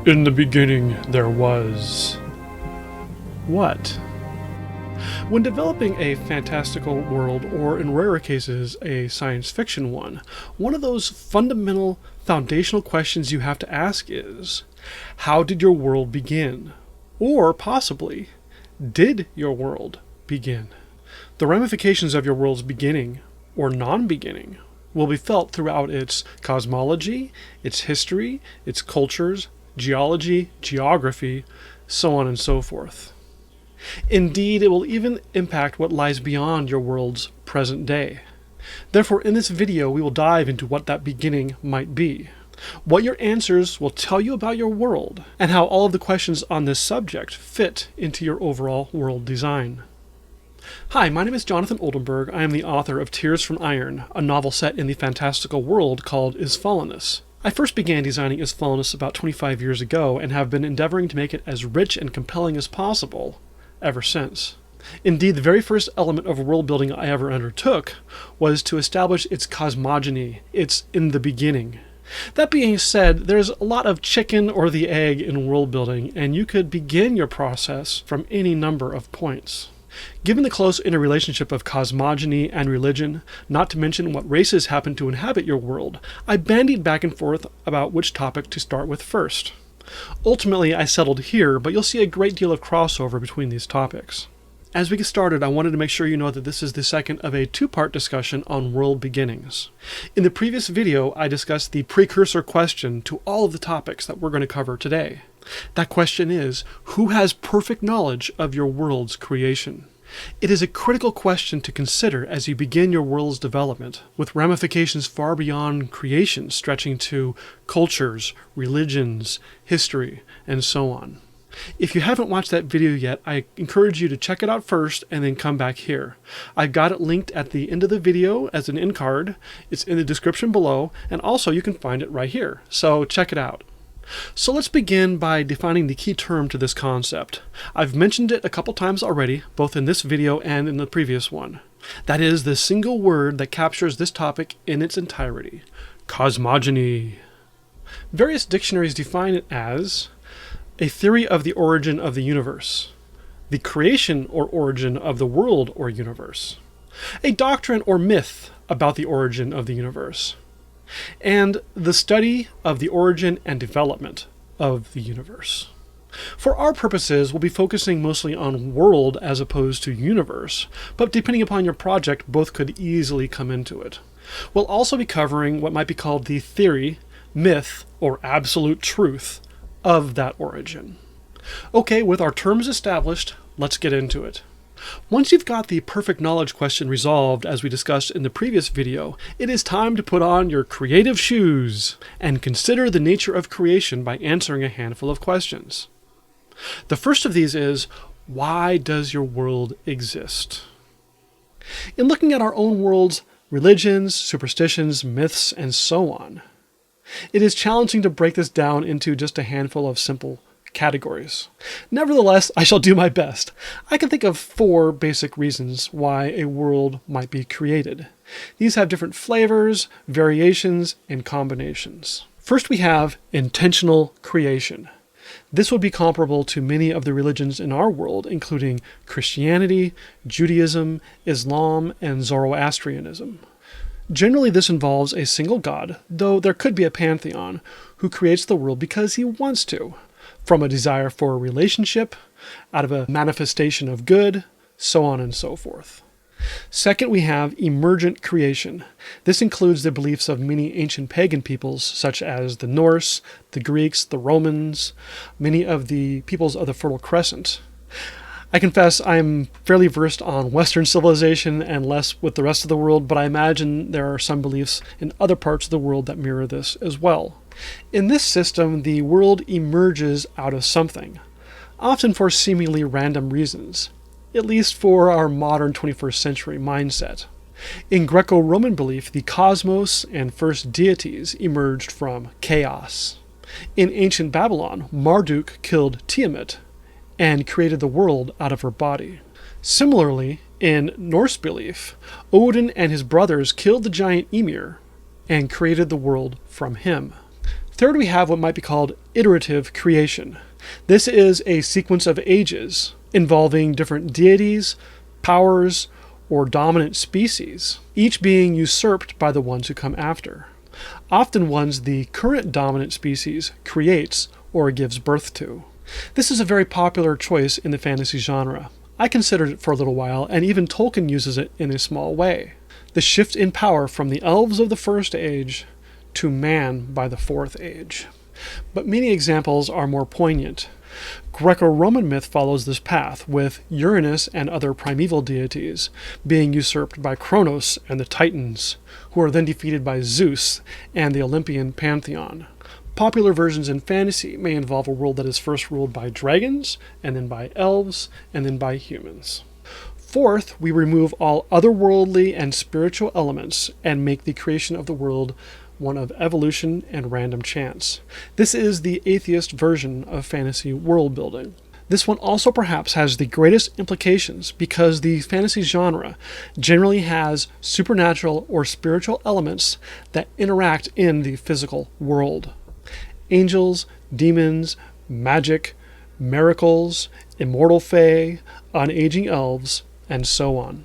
In the beginning, there was... what? When developing a fantastical world, or in rarer cases, a science fiction one of those fundamental, foundational questions you have to ask is, how did your world begin? Or, possibly, did your world begin? The ramifications of your world's beginning, or non-beginning, will be felt throughout its cosmology, its history, its cultures, geology, geography, so on and so forth. Indeed, it will even impact what lies beyond your world's present day. Therefore, in this video, we will dive into what that beginning might be, what your answers will tell you about your world, and how all of the questions on this subject fit into your overall world design. Hi, my name is Jonathan Oldenburg. I am the author of Tears from Iron, a novel set in the fantastical world called Is Fallenness. I first began designing Is Fallenness about 25 years ago and have been endeavoring to make it as rich and compelling as possible ever since. Indeed, the very first element of world building I ever undertook was to establish its cosmogony, its in the beginning. That being said, there's a lot of chicken or the egg in world building, and you could begin your process from any number of points. Given the close interrelationship of cosmogony and religion, not to mention what races happen to inhabit your world, I bandied back and forth about which topic to start with first. Ultimately, I settled here, but you'll see a great deal of crossover between these topics. As we get started, I wanted to make sure you know that this is the second of a two-part discussion on world beginnings. In the previous video, I discussed the precursor question to all of the topics that we're going to cover today. That question is, who has perfect knowledge of your world's creation? It is a critical question to consider as you begin your world's development, with ramifications far beyond creation stretching to cultures, religions, history, and so on. If you haven't watched that video yet, I encourage you to check it out first and then come back here. I've got it linked at the end of the video as an end card. It's in the description below, and also you can find it right here, so check it out. So let's begin by defining the key term to this concept. I've mentioned it a couple times already, both in this video and in the previous one. That is the single word that captures this topic in its entirety: cosmogony. Various dictionaries define it as a theory of the origin of the universe, the creation or origin of the world or universe, a doctrine or myth about the origin of the universe, and the study of the origin and development of the universe. For our purposes, we'll be focusing mostly on world as opposed to universe, but depending upon your project, both could easily come into it. We'll also be covering what might be called the theory, myth, or absolute truth of that origin. Okay, with our terms established, let's get into it. Once you've got the perfect knowledge question resolved, as we discussed in the previous video, it is time to put on your creative shoes and consider the nature of creation by answering a handful of questions. The first of these is, why does your world exist? In looking at our own world's religions, superstitions, myths, and so on, it is challenging to break this down into just a handful of simple categories. Nevertheless, I shall do my best. I can think of 4 basic reasons why a world might be created. These have different flavors, variations, and combinations. First, we have intentional creation. This would be comparable to many of the religions in our world, including Christianity, Judaism, Islam, and Zoroastrianism. Generally, this involves a single god, though there could be a pantheon, who creates the world because he wants to, from a desire for a relationship, out of a manifestation of good, so on and so forth. Second, we have emergent creation. This includes the beliefs of many ancient pagan peoples, such as the Norse, the Greeks, the Romans, many of the peoples of the Fertile Crescent. I confess I'm fairly versed on Western civilization and less with the rest of the world, but I imagine there are some beliefs in other parts of the world that mirror this as well. In this system, the world emerges out of something, often for seemingly random reasons, at least for our modern 21st century mindset. In Greco-Roman belief, the cosmos and first deities emerged from chaos. In ancient Babylon, Marduk killed Tiamat and created the world out of her body. Similarly, in Norse belief, Odin and his brothers killed the giant Ymir and created the world from him. Third, we have what might be called iterative creation. This is a sequence of ages involving different deities, powers, or dominant species, each being usurped by the ones who come after. Often ones the current dominant species creates or gives birth to. This is a very popular choice in the fantasy genre. I considered it for a little while, and even Tolkien uses it in a small way. The shift in power from the elves of the First Age to man by the Fourth Age. But many examples are more poignant. Greco-Roman myth follows this path, with Uranus and other primeval deities being usurped by Kronos and the Titans, who are then defeated by Zeus and the Olympian pantheon. Popular versions in fantasy may involve a world that is first ruled by dragons, and then by elves, and then by humans. Fourth, we remove all otherworldly and spiritual elements and make the creation of the world one of evolution and random chance. This is the atheist version of fantasy world building. This one also perhaps has the greatest implications because the fantasy genre generally has supernatural or spiritual elements that interact in the physical world. Angels, demons, magic, miracles, immortal fae, unaging elves, and so on.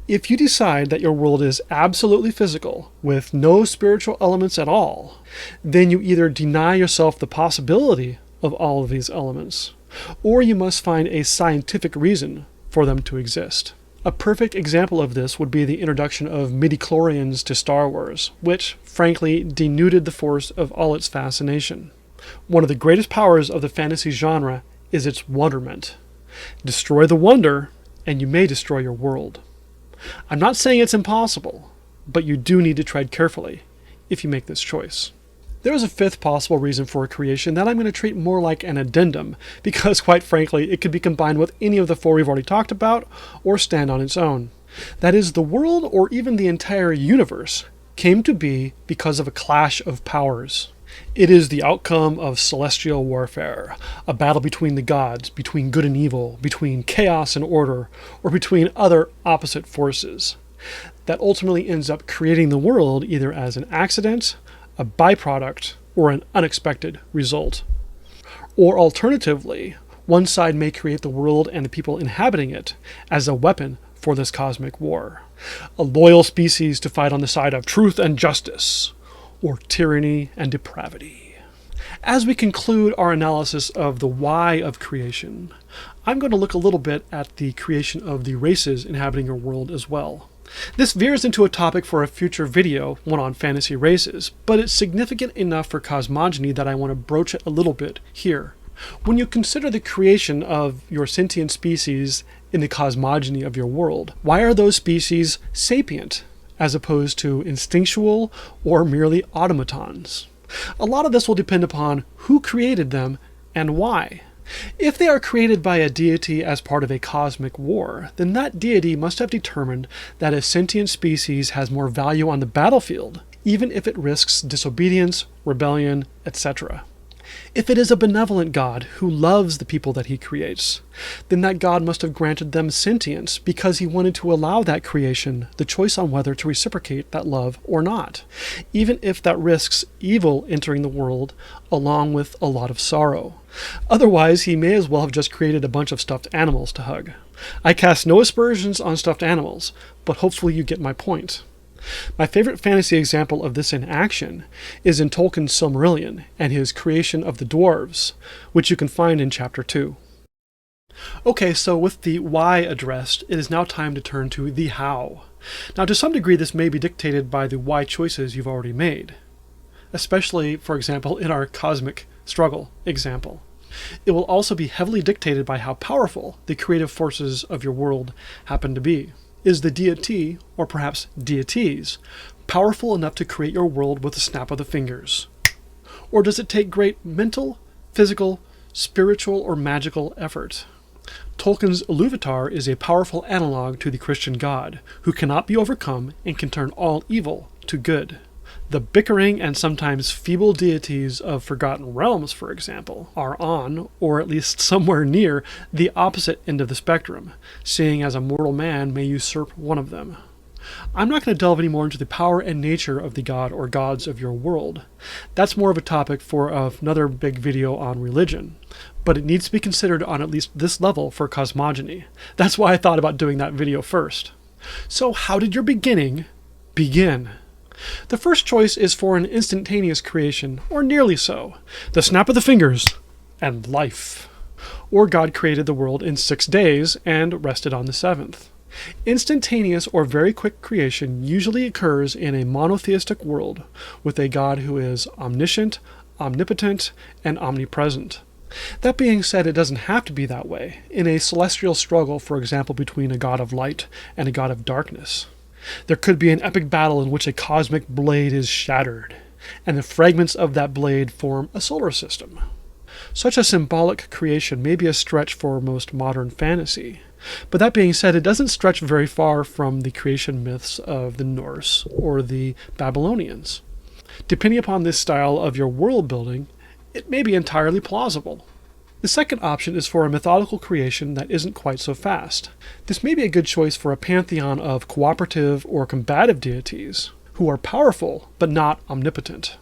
If you decide that your world is absolutely physical, with no spiritual elements at all, then you either deny yourself the possibility of all of these elements, or you must find a scientific reason for them to exist. A perfect example of this would be the introduction of midichlorians to Star Wars, which, frankly, denuded the force of all its fascination. One of the greatest powers of the fantasy genre is its wonderment. Destroy the wonder, and you may destroy your world. I'm not saying it's impossible, but you do need to tread carefully if you make this choice. There is a fifth possible reason for a creation that I'm going to treat more like an addendum, because quite frankly, it could be combined with any of the four we've already talked about, or stand on its own. That is, the world, or even the entire universe, came to be because of a clash of powers. It is the outcome of celestial warfare, a battle between the gods, between good and evil, between chaos and order, or between other opposite forces, that ultimately ends up creating the world either as an accident, a byproduct, or an unexpected result. Or alternatively, one side may create the world and the people inhabiting it as a weapon for this cosmic war. A loyal species to fight on the side of truth and justice, or tyranny and depravity. As we conclude our analysis of the why of creation, I'm going to look a little bit at the creation of the races inhabiting your world as well. This veers into a topic for a future video, one on fantasy races, but it's significant enough for cosmogony that I want to broach it a little bit here. When you consider the creation of your sentient species in the cosmogony of your world, why are those species sapient, as opposed to instinctual or merely automatons? A lot of this will depend upon who created them and why. If they are created by a deity as part of a cosmic war, then that deity must have determined that a sentient species has more value on the battlefield, even if it risks disobedience, rebellion, etc. If it is a benevolent God who loves the people that he creates, then that God must have granted them sentience because he wanted to allow that creation the choice on whether to reciprocate that love or not, even if that risks evil entering the world along with a lot of sorrow. Otherwise, he may as well have just created a bunch of stuffed animals to hug. I cast no aspersions on stuffed animals, but hopefully you get my point. My favorite fantasy example of this in action is in Tolkien's Silmarillion and his creation of the dwarves, which you can find in Chapter 2. Okay, so with the why addressed, it is now time to turn to the how. Now, to some degree, this may be dictated by the why choices you've already made, especially, for example, in our cosmic struggle example. It will also be heavily dictated by how powerful the creative forces of your world happen to be. Is the deity, or perhaps deities, powerful enough to create your world with a snap of the fingers? Or does it take great mental, physical, spiritual, or magical effort? Tolkien's Iluvatar is a powerful analog to the Christian God, who cannot be overcome and can turn all evil to good. The bickering and sometimes feeble deities of Forgotten Realms, for example, are on, or at least somewhere near, the opposite end of the spectrum, seeing as a mortal man may usurp one of them. I'm not going to delve any more into the power and nature of the god or gods of your world. That's more of a topic for another big video on religion, but it needs to be considered on at least this level for cosmogony. That's why I thought about doing that video first. So how did your beginning begin? The first choice is for an instantaneous creation, or nearly so. The snap of the fingers, and life. Or God created the world in 6 days and rested on the seventh. Instantaneous or very quick creation usually occurs in a monotheistic world with a God who is omniscient, omnipotent, and omnipresent. That being said, it doesn't have to be that way in a celestial struggle, for example, between a god of light and a god of darkness. There could be an epic battle in which a cosmic blade is shattered, and the fragments of that blade form a solar system. Such a symbolic creation may be a stretch for most modern fantasy, but that being said, it doesn't stretch very far from the creation myths of the Norse or the Babylonians. Depending upon this style of your world building, it may be entirely plausible. The second option is for a mythological creation that isn't quite so fast. This may be a good choice for a pantheon of cooperative or combative deities who are powerful but not omnipotent.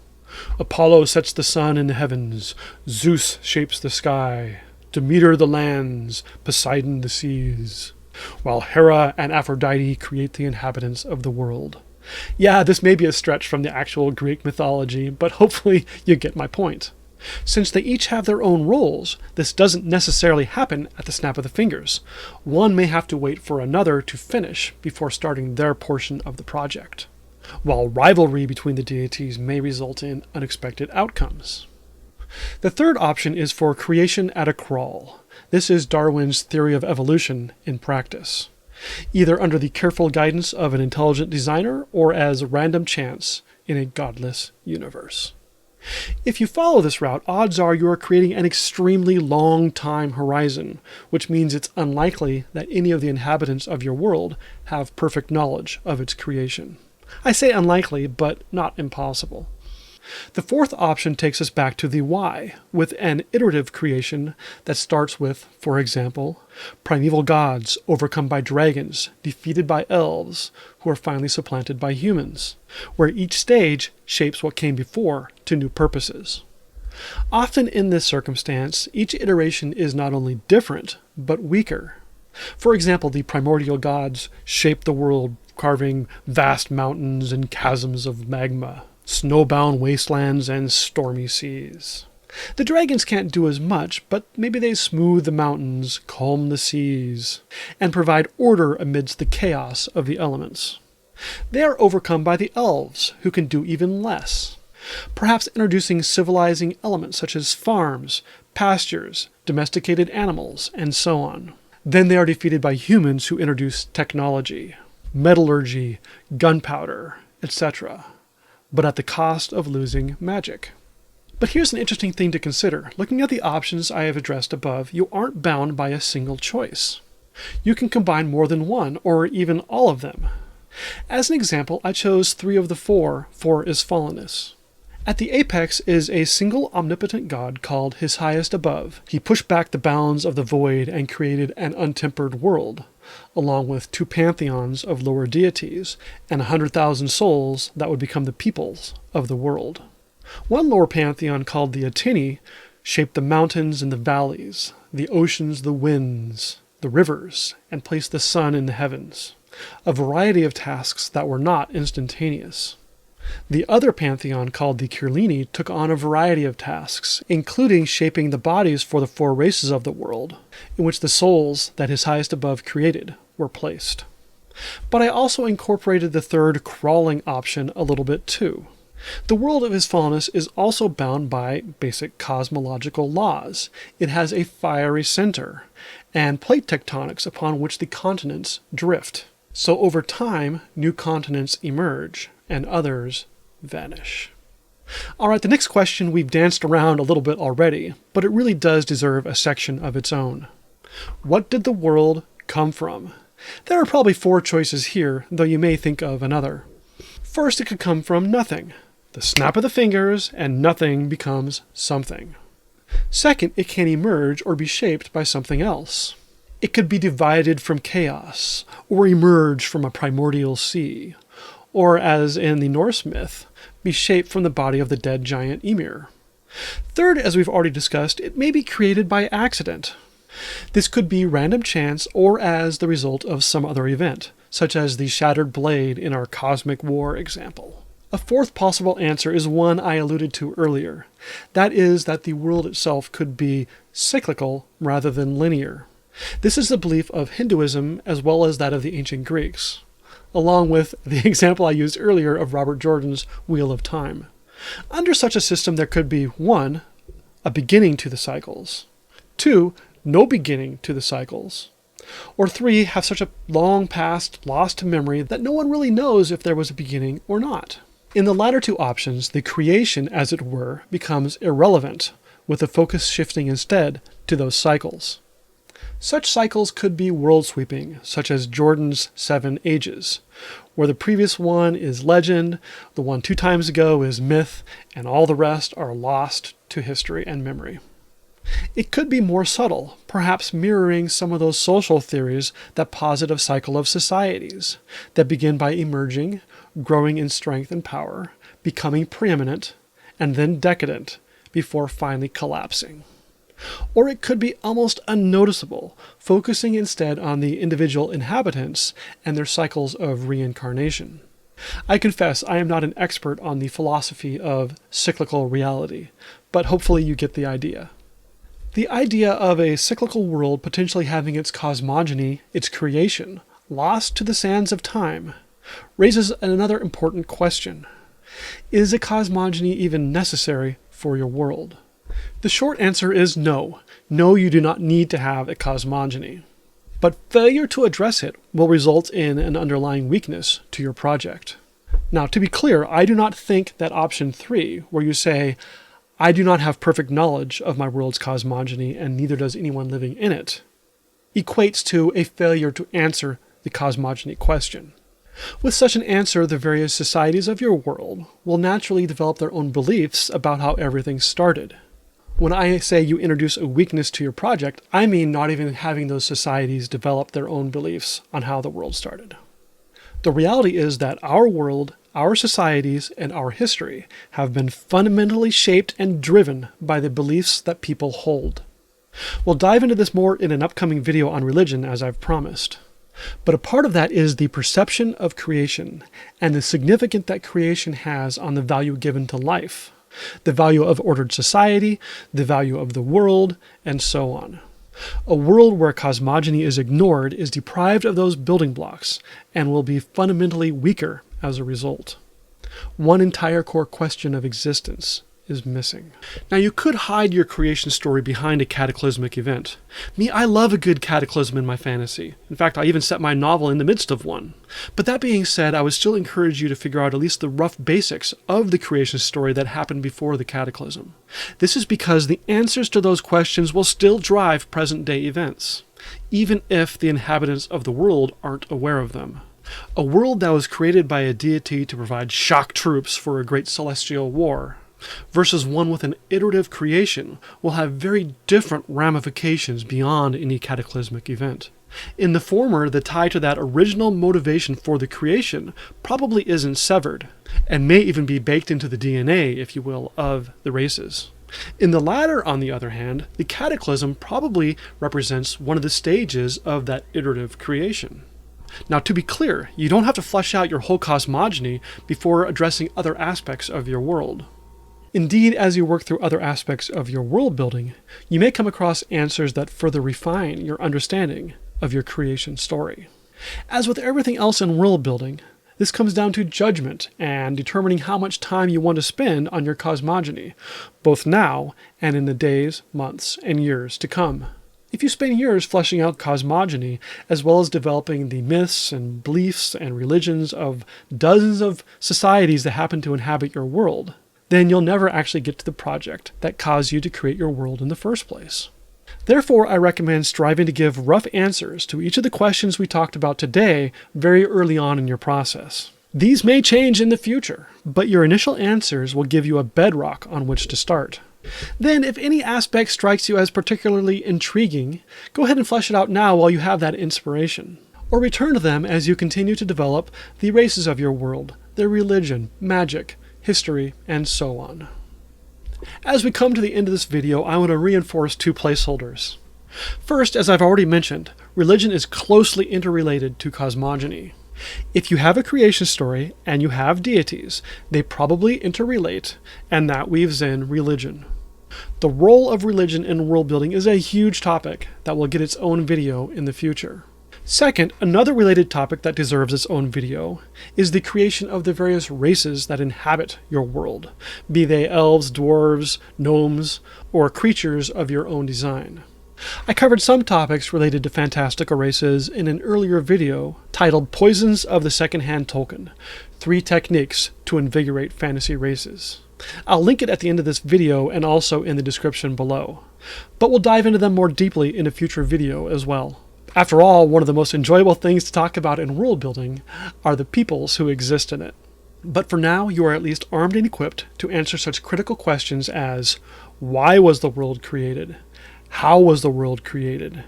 Apollo sets the sun in the heavens, Zeus shapes the sky, Demeter the lands, Poseidon the seas, while Hera and Aphrodite create the inhabitants of the world. Yeah, this may be a stretch from the actual Greek mythology, but hopefully you get my point. Since they each have their own roles, this doesn't necessarily happen at the snap of the fingers. One may have to wait for another to finish before starting their portion of the project, while rivalry between the deities may result in unexpected outcomes. The third option is for creation at a crawl. This is Darwin's theory of evolution in practice, either under the careful guidance of an intelligent designer or as random chance in a godless universe. If you follow this route, odds are you are creating an extremely long time horizon, which means it's unlikely that any of the inhabitants of your world have perfect knowledge of its creation. I say unlikely, but not impossible. The fourth option takes us back to the why, with an iterative creation that starts with, for example, primeval gods overcome by dragons, defeated by elves, who are finally supplanted by humans, where each stage shapes what came before to new purposes. Often in this circumstance, each iteration is not only different, but weaker. For example, the primordial gods shaped the world, carving vast mountains and chasms of magma, snowbound wastelands, and stormy seas. The dragons can't do as much, but maybe they smooth the mountains, calm the seas, and provide order amidst the chaos of the elements. They are overcome by the elves, who can do even less, perhaps introducing civilizing elements such as farms, pastures, domesticated animals, and so on. Then they are defeated by humans who introduce technology, metallurgy, gunpowder, etc., but at the cost of losing magic. But here's an interesting thing to consider. Looking at the options I have addressed above, you aren't bound by a single choice. You can combine more than one, or even all of them. As an example, I chose 3 of the 4 for is fallenness. At the apex is a single omnipotent god called His Highest Above. He pushed back the bounds of the void and created an untempered world, along with 2 pantheons of lower deities and 100,000 souls that would become the peoples of the world. One lower pantheon called the Atini shaped the mountains and the valleys, the oceans, the winds, the rivers, and placed the sun in the heavens, a variety of tasks that were not instantaneous. The other pantheon, called the Kirlini, took on a variety of tasks, including shaping the bodies for the 4 races of the world, in which the souls that His Highest Above created were placed. But I also incorporated the third crawling option a little bit too. The world of His Fallenness is also bound by basic cosmological laws. It has a fiery center, and plate tectonics upon which the continents drift. So over time, new continents emerge, and others vanish. Alright, the next question we've danced around a little bit already, but it really does deserve a section of its own. What did the world come from? There are probably 4 choices here, though you may think of another. First, it could come from nothing. The snap of the fingers, and nothing becomes something. Second, it can emerge or be shaped by something else. It could be divided from chaos, or emerge from a primordial sea, or, as in the Norse myth, be shaped from the body of the dead giant Ymir. Third, as we've already discussed, it may be created by accident. This could be random chance or as the result of some other event, such as the shattered blade in our cosmic war example. A fourth possible answer is one I alluded to earlier. That is that the world itself could be cyclical rather than linear. This is the belief of Hinduism as well as that of the ancient Greeks, along with the example I used earlier of Robert Jordan's Wheel of Time. Under such a system, there could be 1. A beginning to the cycles, 2. No beginning to the cycles, or 3. Have such a long past lost to memory that no one really knows if there was a beginning or not. In the latter two options, the creation, as it were, becomes irrelevant, with the focus shifting instead to those cycles. Such cycles could be world-sweeping, such as Jordan's 7 Ages, where the previous one is legend, the one 2 times ago is myth, and all the rest are lost to history and memory. It could be more subtle, perhaps mirroring some of those social theories that posit a cycle of societies that begin by emerging, growing in strength and power, becoming preeminent, and then decadent, before finally collapsing. Or it could be almost unnoticeable, focusing instead on the individual inhabitants and their cycles of reincarnation. I confess I am not an expert on the philosophy of cyclical reality, but hopefully you get the idea. The idea of a cyclical world potentially having its cosmogony, its creation, lost to the sands of time, raises another important question. Is a cosmogony even necessary for your world? The short answer is no. No, you do not need to have a cosmogony. But failure to address it will result in an underlying weakness to your project. Now, to be clear, I do not think that option 3, where you say, I do not have perfect knowledge of my world's cosmogony and neither does anyone living in it, equates to a failure to answer the cosmogony question. With such an answer, the various societies of your world will naturally develop their own beliefs about how everything started. When I say you introduce a weakness to your project, I mean not even having those societies develop their own beliefs on how the world started. The reality is that our world, our societies, and our history have been fundamentally shaped and driven by the beliefs that people hold. We'll dive into this more in an upcoming video on religion, as I've promised. But a part of that is the perception of creation and the significance that creation has on the value given to life, the value of ordered society, the value of the world, and so on. A world where cosmogony is ignored is deprived of those building blocks and will be fundamentally weaker as a result. One entire core question of existence is missing. Now, you could hide your creation story behind a cataclysmic event. Me, I love a good cataclysm in my fantasy. In fact, I even set my novel in the midst of one. But that being said, I would still encourage you to figure out at least the rough basics of the creation story that happened before the cataclysm. This is because the answers to those questions will still drive present-day events, even if the inhabitants of the world aren't aware of them. A world that was created by a deity to provide shock troops for a great celestial war, versus one with an iterative creation, will have very different ramifications beyond any cataclysmic event. In the former, the tie to that original motivation for the creation probably isn't severed, and may even be baked into the DNA, if you will, of the races. In the latter, on the other hand, the cataclysm probably represents one of the stages of that iterative creation. Now, to be clear, you don't have to flesh out your whole cosmogony before addressing other aspects of your world. Indeed, as you work through other aspects of your world building, you may come across answers that further refine your understanding of your creation story. As with everything else in world building, this comes down to judgment and determining how much time you want to spend on your cosmogony, both now and in the days, months, and years to come. If you spend years fleshing out cosmogony, as well as developing the myths and beliefs and religions of dozens of societies that happen to inhabit your world, then you'll never actually get to the project that caused you to create your world in the first place. Therefore, I recommend striving to give rough answers to each of the questions we talked about today very early on in your process. These may change in the future, but your initial answers will give you a bedrock on which to start. Then, if any aspect strikes you as particularly intriguing, go ahead and flesh it out now while you have that inspiration. Or return to them as you continue to develop the races of your world, their religion, magic, history, and so on. As we come to the end of this video, I want to reinforce two placeholders. First, as I've already mentioned, religion is closely interrelated to cosmogony. If you have a creation story and you have deities, they probably interrelate, and that weaves in religion. The role of religion in world building is a huge topic that will get its own video in the future. Second, another related topic that deserves its own video is the creation of the various races that inhabit your world, be they elves, dwarves, gnomes, or creatures of your own design. I covered some topics related to fantastical races in an earlier video titled Poisons of the Secondhand Tolkien: 3 Techniques to Invigorate Fantasy Races. I'll link it at the end of this video and also in the description below, but we'll dive into them more deeply in a future video as well. After all, one of the most enjoyable things to talk about in world building are the peoples who exist in it. But for now, you are at least armed and equipped to answer such critical questions as: why was the world created? How was the world created?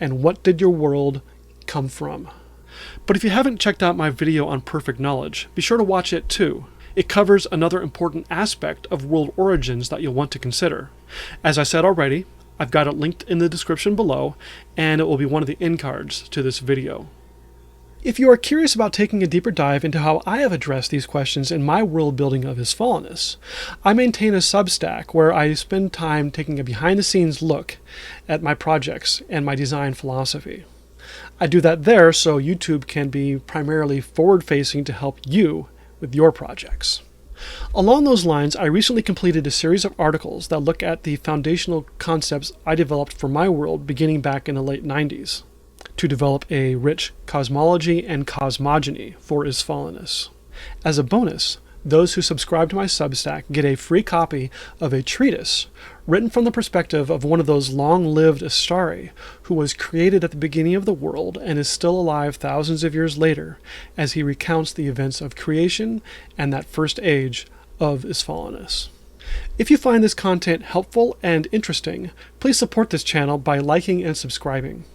And what did your world come from? But if you haven't checked out my video on perfect knowledge, be sure to watch it too. It covers another important aspect of world origins that you'll want to consider. As I said already, I've got it linked in the description below, and it will be one of the end cards to this video. If you are curious about taking a deeper dive into how I have addressed these questions in my world building of His Fallenness, I maintain a Substack where I spend time taking a behind-the-scenes look at my projects and my design philosophy. I do that there so YouTube can be primarily forward-facing to help you with your projects. Along those lines, I recently completed a series of articles that look at the foundational concepts I developed for my world beginning back in the late 90s. To develop a rich cosmology and cosmogony for His Fallenness. As a bonus, those who subscribe to my Substack get a free copy of a treatise written from the perspective of one of those long-lived Astari who was created at the beginning of the world and is still alive thousands of years later as he recounts the events of creation and that first age of His Fallenness. If you find this content helpful and interesting, please support this channel by liking and subscribing.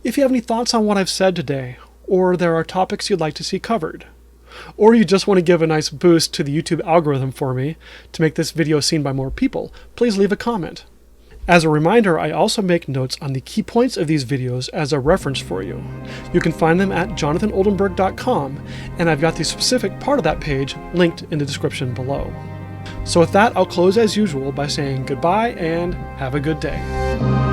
If you have any thoughts on what I've said today, or there are topics you'd like to see covered, or you just want to give a nice boost to the YouTube algorithm for me to make this video seen by more people, please leave a comment. As a reminder, I also make notes on the key points of these videos as a reference for you. You can find them at jonathanoldenburg.com, and I've got the specific part of that page linked in the description below. So with that, I'll close as usual by saying goodbye and have a good day.